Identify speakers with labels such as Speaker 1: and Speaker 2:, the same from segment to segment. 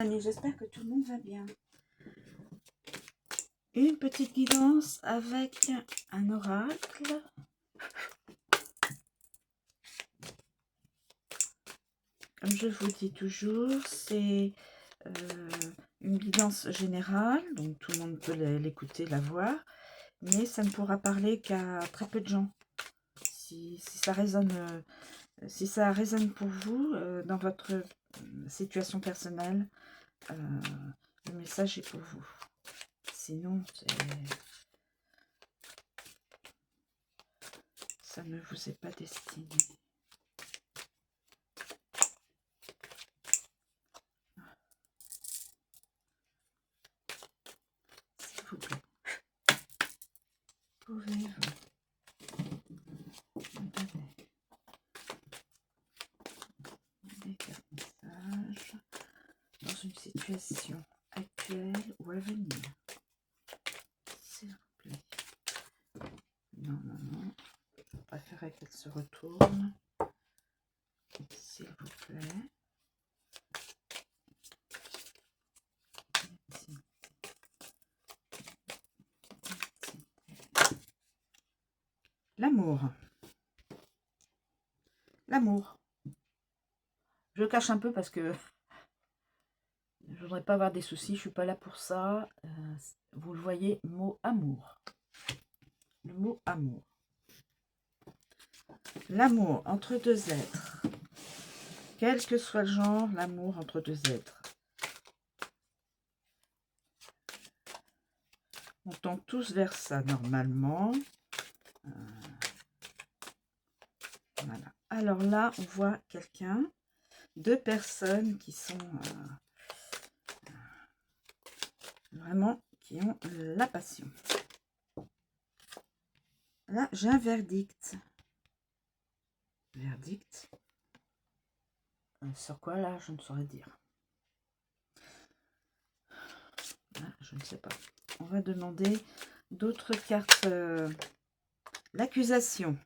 Speaker 1: J'espère que tout le monde va bien. Une petite guidance avec un oracle. Comme je vous dis toujours, c'est une guidance générale, donc tout le monde peut l'écouter, la voir, mais ça ne pourra parler qu'à très peu de gens. Si ça résonne, pour vous dans votre situation personnelle, le message est pour vous. Sinon, ça ne vous est pas destiné. S'il vous plaît, pouvez-vous me donner des cartes messages dans une situation actuelle ou à venir? S'il vous plaît. Non, non, non. Je préférerais qu'elle se retourne. S'il vous plaît. L'amour. L'amour. Je le cache un peu parce que je voudrais pas avoir des soucis. Je suis pas là pour ça. Vous le voyez, mot amour. Le mot amour. L'amour entre deux êtres. Quel que soit le genre, l'amour entre deux êtres. On tend tous vers ça normalement. Voilà. Alors là, on voit quelqu'un, deux personnes qui sont vraiment, qui ont la passion. Là, j'ai un verdict. Verdict. Sur quoi, là, je ne saurais dire. Là, je ne sais pas. On va demander d'autres cartes. L'accusation.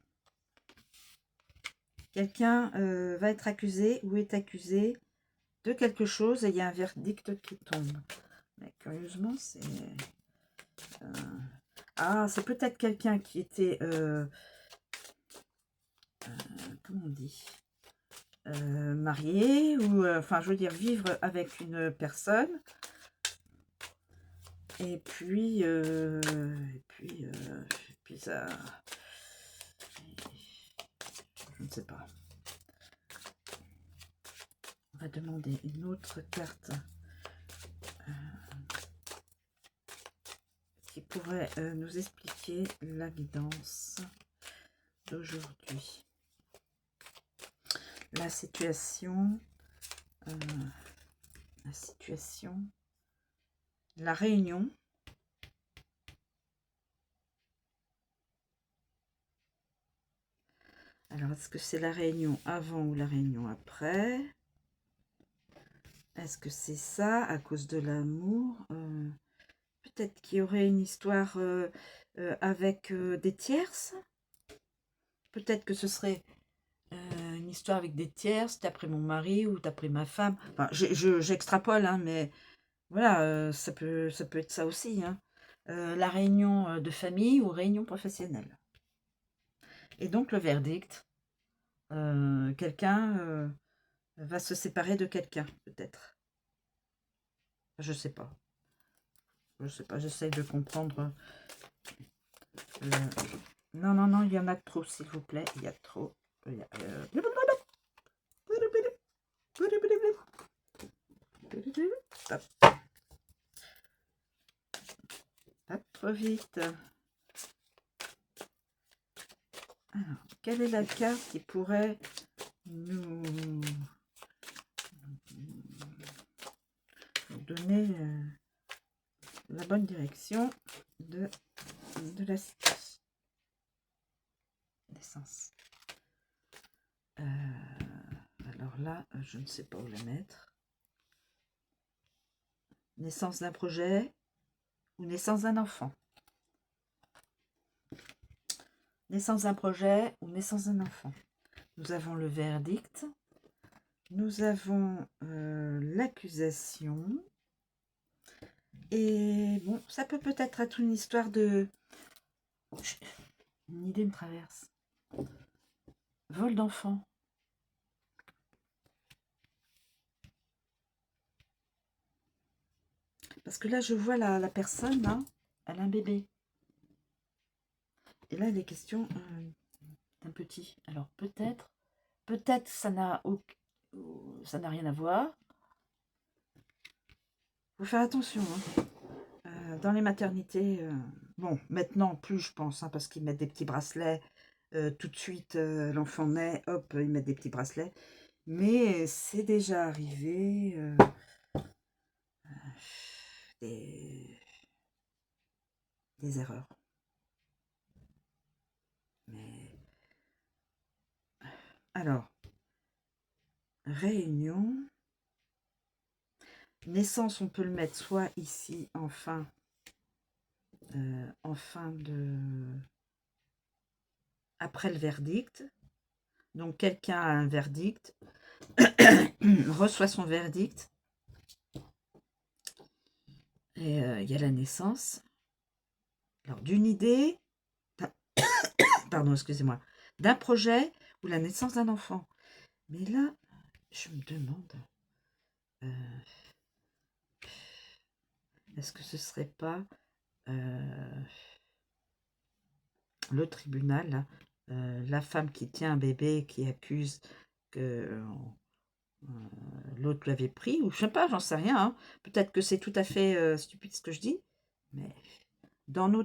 Speaker 1: Quelqu'un va être accusé ou est accusé de quelque chose et il y a un verdict qui tombe. Mais curieusement, c'est... ah, c'est peut-être quelqu'un qui était... comment on dit, marié ou enfin je veux dire vivre avec une personne et puis ça, je ne sais pas. On va demander une autre carte qui pourrait nous expliquer la guidance d'aujourd'hui. La situation, la réunion. Alors, est-ce que c'est la réunion avant ou la réunion après? Est-ce que c'est ça à cause de l'amour? Peut-être qu'il y aurait une histoire avec des tierces. Peut-être que ce serait une histoire avec des tierces, d'après mon mari ou d'après ma femme. Enfin, j'extrapole, hein, mais voilà, ça peut être ça aussi. Hein. La réunion de famille ou réunion professionnelle. Et donc le verdict, quelqu'un va se séparer de quelqu'un, peut-être. Je sais pas. Je sais pas, j'essaie de comprendre. Non, non, non, il y en a trop, s'il vous plaît. Il y a trop. Pas trop vite. Alors, quelle est la carte qui pourrait nous donner la bonne direction de la situation? Naissance. Alors là, je ne sais pas où la mettre. Naissance d'un projet ou naissance d'un enfant. Naissance d'un projet ou naissance d'un enfant. Nous avons le verdict. Nous avons l'accusation. Et bon, ça peut-être être une histoire de... Une idée me traverse. Vol d'enfant. Parce que là, je vois la personne, là, elle a un bébé. Et là, il est question d'un petit. Alors, peut-être ça n'a rien à voir. Faut faire attention. Dans les maternités, bon, maintenant plus, je pense, parce qu'ils mettent des petits bracelets. Tout de suite, l'enfant naît, hop, ils mettent des petits bracelets. Mais c'est déjà arrivé des erreurs. Mais alors, réunion, naissance, on peut le mettre soit ici en fin de... après le verdict. Donc quelqu'un a un verdict, reçoit son verdict, et il y a la naissance. Alors d'une idée, pardon, excusez-moi, d'un projet ou la naissance d'un enfant. Mais là, je me demande, est-ce que ce serait pas le tribunal, la femme qui tient un bébé, qui accuse que l'autre l'avait pris, ou je sais pas, j'en sais rien, hein. Peut-être que c'est tout à fait stupide ce que je dis, mais dans nos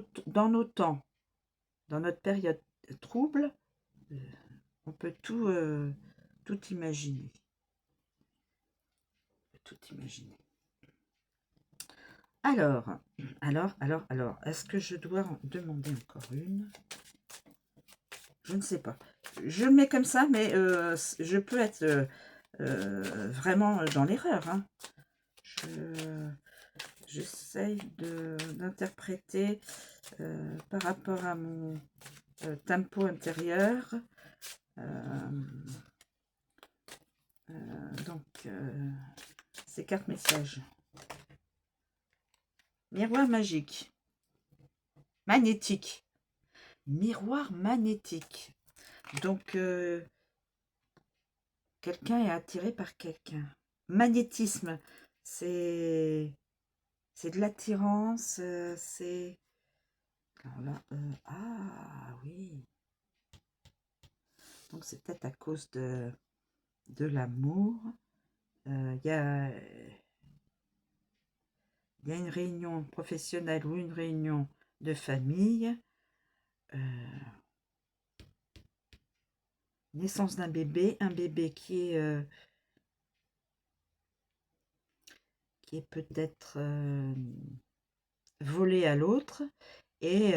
Speaker 1: temps, dans notre période trouble, on peut tout imaginer. Tout imaginer. Alors, est-ce que je dois en demander encore une? Je ne sais pas. Je le mets comme ça, mais je peux être vraiment dans l'erreur. Hein. J'essaye d'interpréter par rapport à mon tempo intérieur. Donc, ces cartes messages. Miroir magique. Magnétique. Miroir magnétique. Donc, quelqu'un est attiré par quelqu'un. Magnétisme, c'est de l'attirance, c'est... Alors là, ah oui. Donc c'est peut-être à cause de l'amour. Il y a une réunion professionnelle ou une réunion de famille. Naissance d'un bébé, un bébé qui est peut-être volé à l'autre, et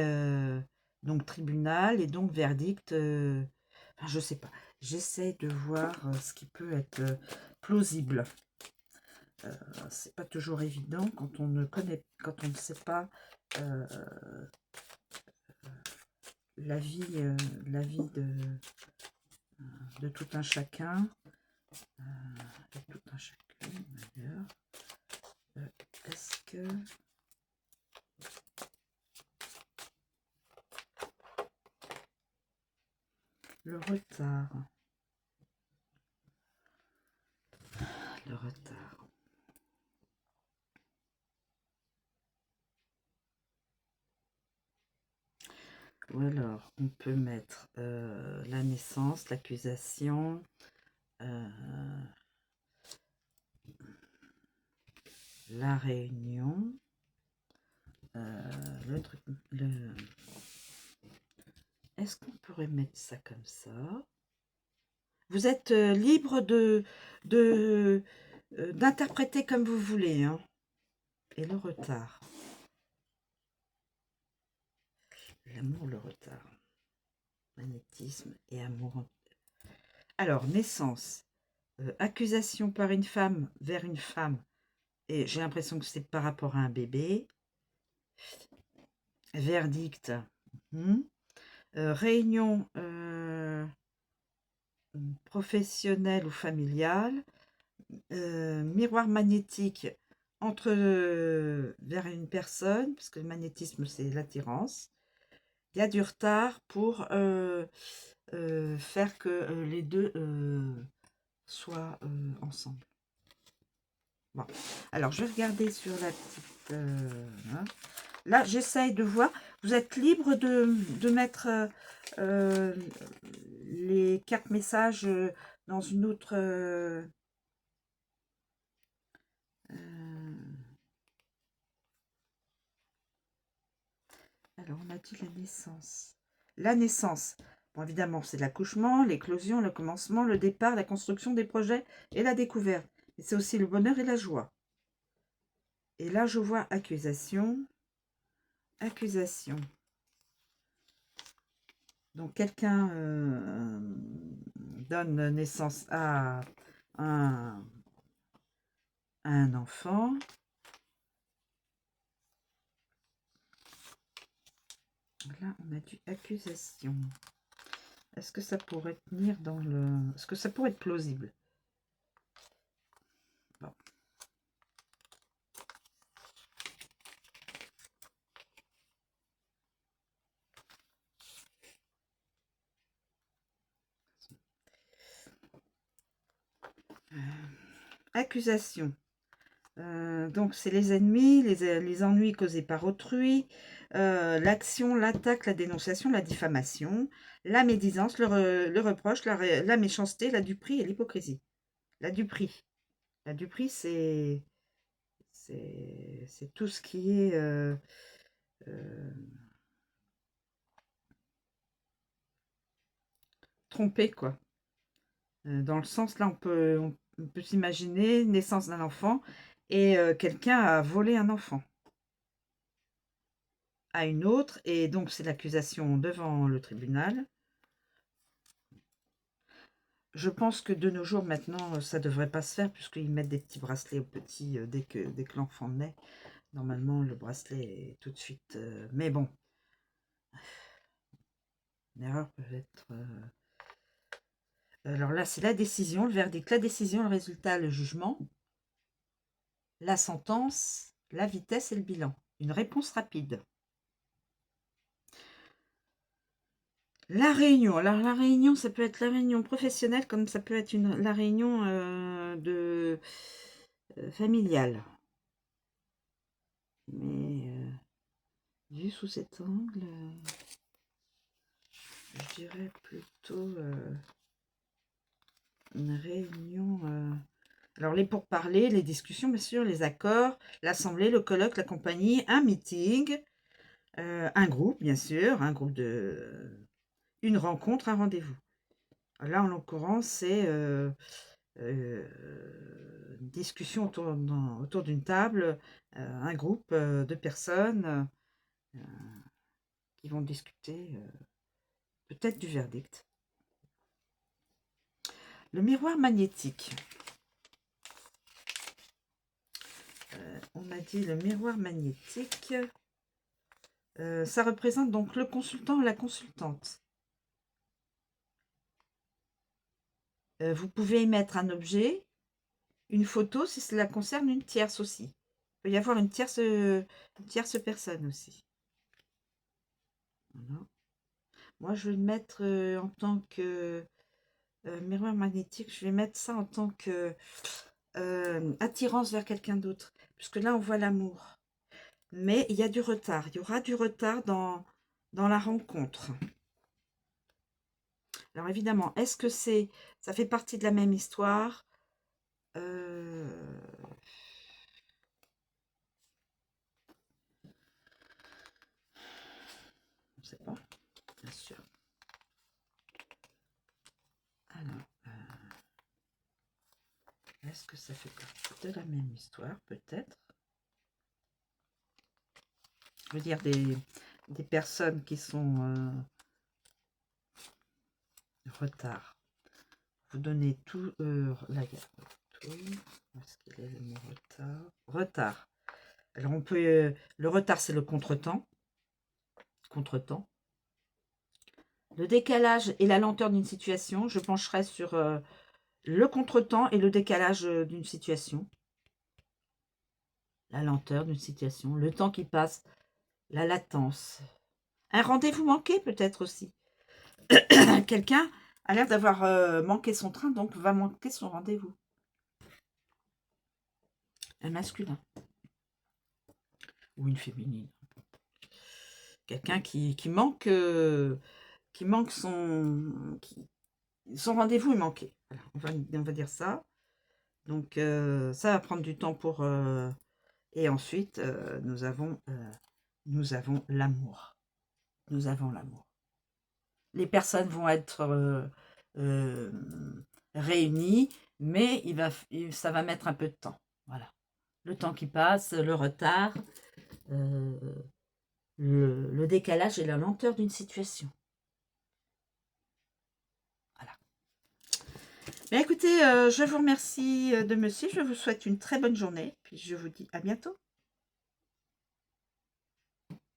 Speaker 1: donc tribunal, et donc verdict. Enfin, je sais pas. J'essaie de voir ce qui peut être plausible. C'est pas toujours évident quand on ne sait pas la vie de tout un chacun, de tout un chacun d'ailleurs. Est-ce que le retard, ou alors on peut mettre la naissance, l'accusation, la réunion, le truc, est-ce qu'on pourrait mettre ça comme ça? Vous êtes libre d'interpréter comme vous voulez, hein. Et le retard. L'amour, le retard. Magnétisme et amour. Alors, naissance. Accusation par une femme vers une femme. Et j'ai l'impression que c'est par rapport à un bébé. Verdict. Réunion professionnelle ou familiale. miroir magnétique entre vers une personne, parce que le magnétisme, c'est l'attirance. Il y a du retard pour faire que les deux soient ensemble. Bon, alors je vais regarder sur la petite... hein. Là, j'essaye de voir. Vous êtes libre de mettre les cartes messages dans une autre... alors, on a dit la naissance. La naissance. Bon, évidemment, c'est l'accouchement, l'éclosion, le commencement, le départ, la construction des projets et la découverte. Mais c'est aussi le bonheur et la joie. Et là, je vois accusation. Accusation. Donc, quelqu'un donne naissance à un enfant. Là, on a dit accusation. Est-ce que ça pourrait tenir dans le... Est-ce que ça pourrait être plausible? Bon. Accusation. Donc, c'est les ennemis, les ennuis causés par autrui, l'action, l'attaque, la dénonciation, la diffamation, la médisance, le reproche, la méchanceté, la duperie et l'hypocrisie. La duperie. La duperie, c'est tout ce qui est trompé, quoi. Dans le sens, là, on peut s'imaginer naissance d'un enfant et quelqu'un a volé un enfant à une autre, et donc c'est l'accusation devant le tribunal. Je pense que de nos jours, maintenant, ça ne devrait pas se faire, puisqu'ils mettent des petits bracelets aux petits dès que l'enfant naît. Normalement, le bracelet est tout de suite... mais bon, une erreur peut être... Alors là, c'est la décision, le verdict, la décision, le résultat, le jugement, la sentence, la vitesse et le bilan. Une réponse rapide. La réunion. Alors, la réunion, ça peut être la réunion professionnelle, comme ça peut être la réunion familiale. Mais, vu sous cet angle, je dirais plutôt une réunion... Alors, les pourparlers, les discussions, bien sûr, les accords, l'assemblée, le colloque, la compagnie, un meeting, un groupe, bien sûr, un groupe de... une rencontre, un rendez-vous. Là, en l'occurrence, c'est une discussion autour d'une table, un groupe de personnes qui vont discuter peut-être du verdict. Le miroir magnétique. On a dit le miroir magnétique. Ça représente donc le consultant ou la consultante. Vous pouvez y mettre un objet, une photo, si cela concerne une tierce aussi. Il peut y avoir une tierce personne aussi. Voilà. Moi, je vais le mettre en tant que miroir magnétique. Je vais mettre ça en tant que attirance vers quelqu'un d'autre. Puisque là, on voit l'amour. Mais il y a du retard. Il y aura du retard dans la rencontre. Alors évidemment, est-ce que ça fait partie de la même histoire? Je ne sais pas, bien sûr. Alors, est-ce que ça fait partie de la même histoire? Peut-être. Je veux dire des personnes qui sont retard. Vous donnez tout la gamme. Tout. Où est-ce qu'il est le mot retard? Retard. Alors on peut... le retard, c'est le contretemps. Contretemps. Le décalage et la lenteur d'une situation. Je pencherai sur le contretemps et le décalage d'une situation. La lenteur d'une situation, le temps qui passe, la latence. Un rendez-vous manqué peut-être aussi. Quelqu'un a l'air d'avoir manqué son train, donc va manquer son rendez-vous. Un masculin. Ou une féminine. Quelqu'un qui manque son rendez-vous est manqué. Voilà, on va dire ça. Donc ça va prendre du temps pour... et ensuite, nous avons l'amour. Nous avons l'amour. Les personnes vont être réunies, mais ça va mettre un peu de temps. Voilà. Le temps qui passe, le retard, le décalage et la lenteur d'une situation. Voilà. Mais écoutez, je vous remercie de me suivre. Je vous souhaite une très bonne journée. Puis je vous dis à bientôt.